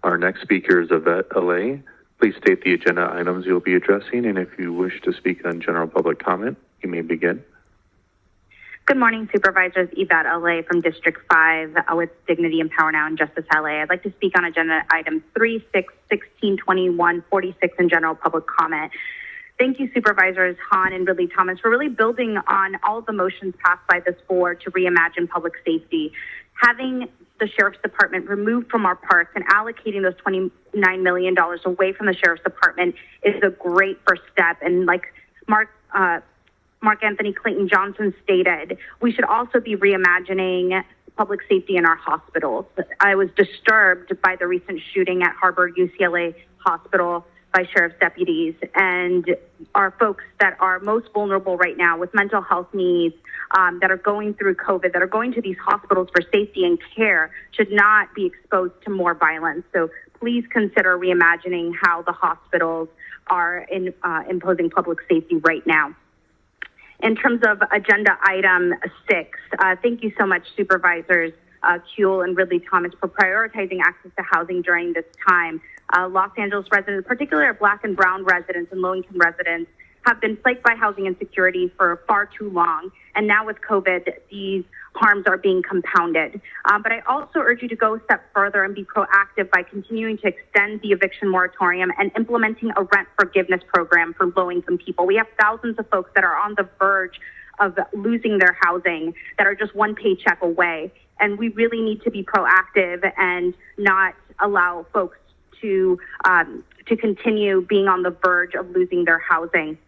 Our next speaker is Ivette Alé. Please state the agenda items you'll be addressing, and if you wish to speak on general public comment, you may begin. Good morning, Supervisors. Ivette Alé from District 5 with Dignity, Empower Now, and Justice LA. I'd like to speak on agenda items 3, 6, 16, 21, 46, and general public comment. Thank you, Supervisors Hahn and Ridley Thomas, for really building on all of the motions passed by this board to reimagine public safety. Having the Sheriff's Department removed from our parks and allocating those $29 million away from the Sheriff's Department is a great first step. And like Mark Anthony Clayton-Johnson stated, we should also be reimagining public safety in our hospitals. I was disturbed by the recent shooting at Harvard UCLA Hospital by sheriff's deputies, and our folks that are most vulnerable right now with mental health needs, that are going through COVID, that are going to these hospitals for safety and care, should not be exposed to more violence. So please consider reimagining how the hospitals are imposing public safety right now. In terms of agenda item 6, thank you so much, Supervisors Kuehl and Ridley Thomas, for prioritizing access to housing during this time. Los Angeles residents, particularly our Black and Brown residents and low-income residents, have been plagued by housing insecurity for far too long. And now with COVID, these harms are being compounded. But I also urge you to go a step further and be proactive by continuing to extend the eviction moratorium and implementing a rent forgiveness program for low-income people. We have thousands of folks that are on the verge of losing their housing, that are just one paycheck away. And we really need to be proactive and not allow folks to continue being on the verge of losing their housing.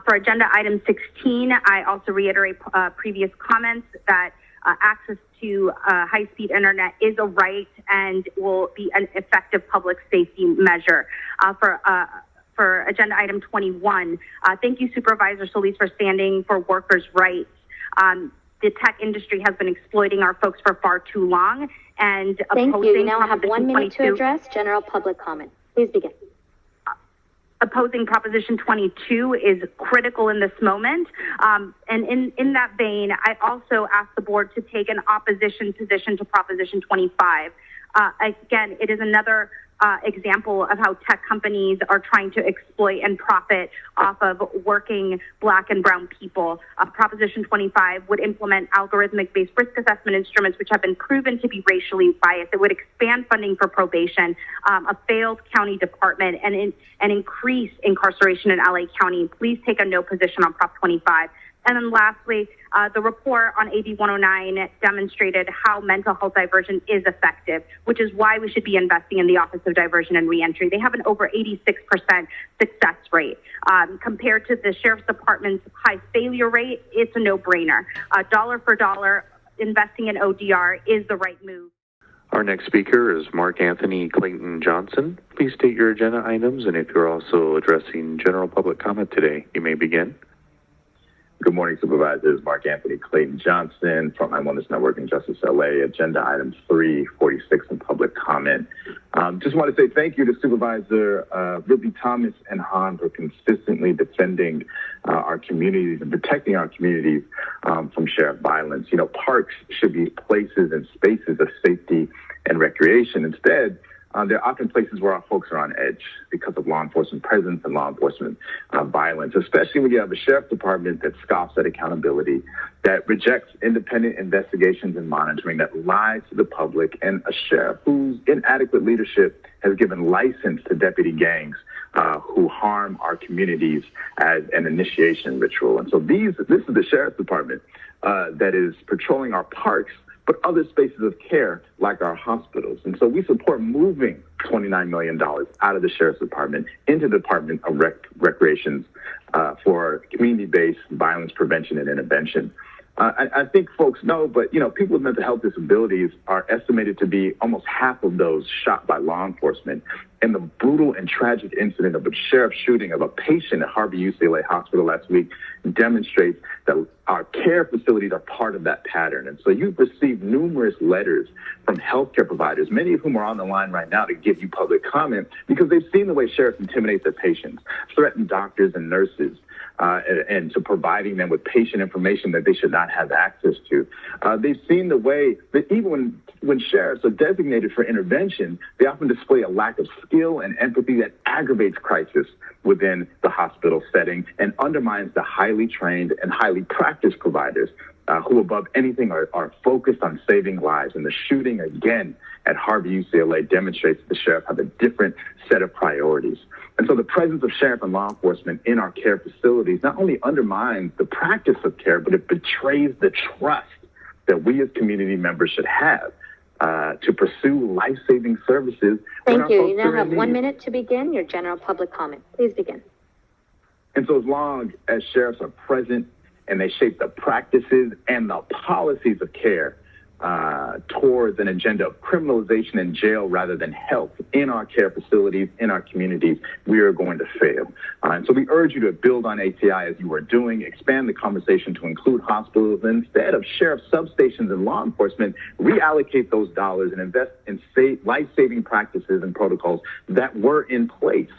For agenda item 16, I also reiterate previous comments that access to high-speed internet is a right and will be an effective public safety measure. For agenda item 21, thank you, Supervisor Solis, for standing for workers' rights. The tech industry has been exploiting our folks for far too long, and thank you. You now have 1 minute to address general public comment. Please begin. Opposing Proposition 22 is critical in this moment. And in that vein, I also ask the board to take an opposition position to Proposition 25. Again, it is another example of how tech companies are trying to exploit and profit off of working Black and Brown people. Proposition 25 would implement algorithmic-based risk assessment instruments, which have been proven to be racially biased. It would expand funding for probation, a failed county department, and increase incarceration in LA County. Please take a no position on Prop 25. And then lastly, the report on AB 109 demonstrated how mental health diversion is effective, which is why we should be investing in the Office of Diversion and Reentry. They have an over 86% success rate. Compared to the Sheriff's Department's high failure rate, it's a no-brainer. Dollar for dollar, investing in ODR is the right move. Our next speaker is Mark Anthony Clayton-Johnson. Please state your agenda items, and if you're also addressing general public comment today, you may begin. Good morning, Supervisors. Mark Anthony Clayton-Johnson from My Wellness Network and Justice LA. Agenda items 3, 46, and public comment. Just want to say thank you to Supervisor Ridley Thomas and Hahn for consistently defending our communities and protecting our communities from sheriff violence. You know, parks should be places and spaces of safety and recreation. Instead, they're often places where our folks are on edge because of law enforcement presence and law enforcement violence, especially when you have a sheriff's department that scoffs at accountability, that rejects independent investigations and monitoring, that lies to the public, and a sheriff whose inadequate leadership has given license to deputy gangs who harm our communities as an initiation ritual. And so this is the sheriff's department that is patrolling our parks, but other spaces of care like our hospitals. And so we support moving $29 million out of the Sheriff's Department into the Department of Recreation for community-based violence prevention and intervention. I think folks know, but people with mental health disabilities are estimated to be almost half of those shot by law enforcement. And the brutal and tragic incident of a sheriff shooting of a patient at Harvard UCLA Hospital last week demonstrates that our care facilities are part of that pattern. And so you've received numerous letters from healthcare providers, many of whom are on the line right now to give you public comment because they've seen the way sheriffs intimidate their patients, threaten doctors and nurses, and to providing them with patient information that they should not have access to. They've seen the way that even when sheriffs are designated for intervention, they often display a lack of skill and empathy that aggravates crisis within the hospital setting and undermines the highly trained and highly practiced providers who above anything are focused on saving lives. And the shooting again at Harvard UCLA demonstrates that the sheriff have a different set of priorities. And so the presence of sheriff and law enforcement in our care facilities not only undermines the practice of care, but it betrays the trust that we as community members should have to pursue life-saving services. Thank you. You now have 1 minute to begin your general public comment. Please begin. And so as long as sheriffs are present and they shape the practices and the policies of care towards an agenda of criminalization in jail rather than health in our care facilities, in our communities, we are going to fail. And so we urge you to build on ATI as you are doing, expand the conversation to include hospitals, and instead of sheriff substations and law enforcement, reallocate those dollars and invest in life-saving practices and protocols that were in place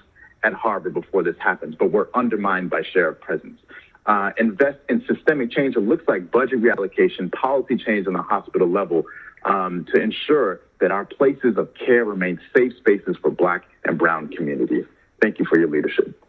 at Harvard before this happens, but were undermined by sheriff presence. Invest in systemic change that looks like budget reallocation, policy change on the hospital level to ensure that our places of care remain safe spaces for Black and brown communities. Thank you for your leadership.